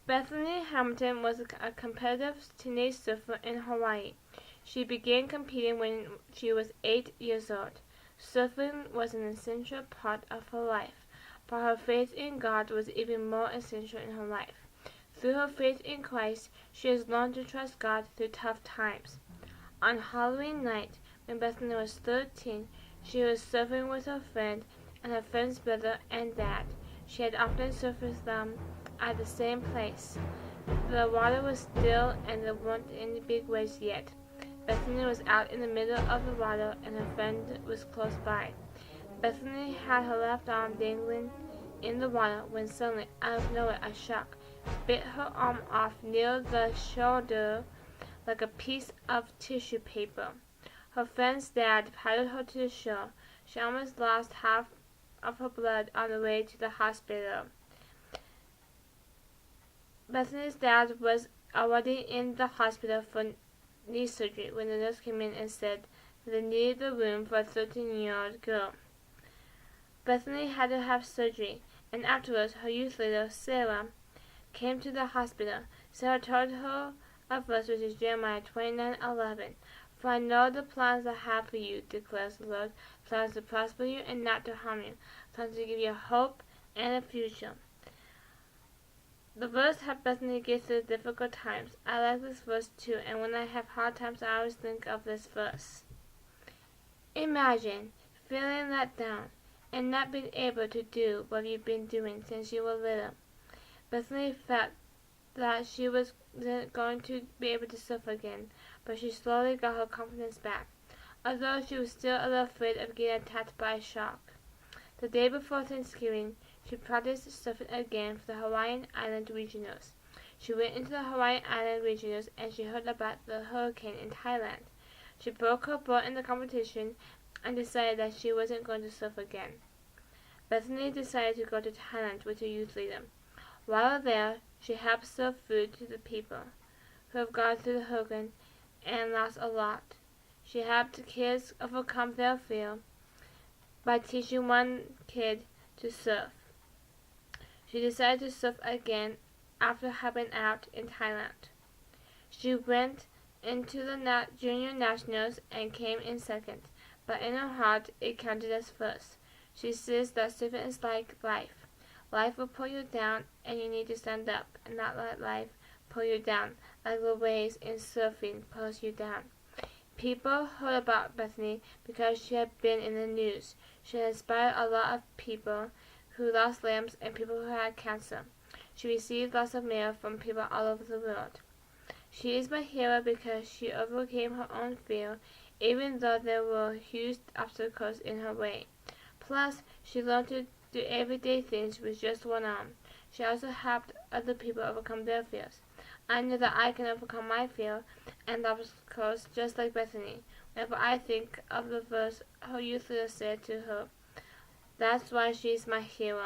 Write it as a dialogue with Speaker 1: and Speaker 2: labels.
Speaker 1: Bethany Hamilton was a competitive teenage surfer in Hawaii. She began competing when she was 8 years old. Surfing was an essential part of her life, but her faith in God was even more essential in her life. Through her faith in Christ, she has learned to trust God through tough times. On Halloween night, when Bethany was 13, she was surfing with her friend and her friend's brother and dad. She had often surfed with them at the same place. The water was still and there weren't any big waves yet. Bethany was out in the middle of the water and her friend was close by. Bethany had her left arm dangling in the water when suddenly, out of nowhere, a shark bit her arm off near the shoulder like a piece of tissue paper. Her friend's dad paddled her to the shore. She almost lost half of her blood on the way to the hospital. Bethany's dad was already in the hospital for knee surgery when the nurse came in and said that they needed the room for a 13-year-old girl. Bethany had to have surgery, and afterwards her youth leader, Sarah, came to the hospital. Sarah told her a verse, which is Jeremiah 29:11. For I know the plans I have for you, declares the Lord, plans to prosper you and not to harm you, plans to give you hope and a future. The verse helped Bethany get through difficult times. I like this verse too, and when I have hard times, I always think of this verse. Imagine feeling let down and not being able to do what you've been doing since you were little. Bethany felt that she wasn't going to be able to surf again, but she slowly got her confidence back, although she was still a little afraid of getting attacked by a shark. The day before Thanksgiving, she practiced surfing again for the Hawaiian Island Regionals. She went into the Hawaiian Island Regionals and she heard about the hurricane in Thailand. She broke her boat in the competition and decided that she wasn't going to surf again. Bethany decided to go to Thailand with her youth leader. While there, she helped serve food to the people who have gone through the hurricane and lost a lot. She helped kids overcome their fear by teaching one kid to surf. She decided to surf again after helping out in Thailand. She went into the junior nationals and came in second, but in her heart it counted as first. She says that surfing is like life. Life will pull you down and you need to stand up and not let life pull you down like the waves in surfing pulls you down. People heard about Bethany because she had been in the news. She had inspired a lot of people who lost limbs and people who had cancer. She received lots of mail from people all over the world. She is my hero because she overcame her own fear, even though there were huge obstacles in her way. Plus, she learned to do everyday things with just one arm. She also helped other people overcome their fears. I know that I can overcome my fear and obstacles just like Bethany. Whenever I think of the verse her youth leader said to her, that's why she's my hero.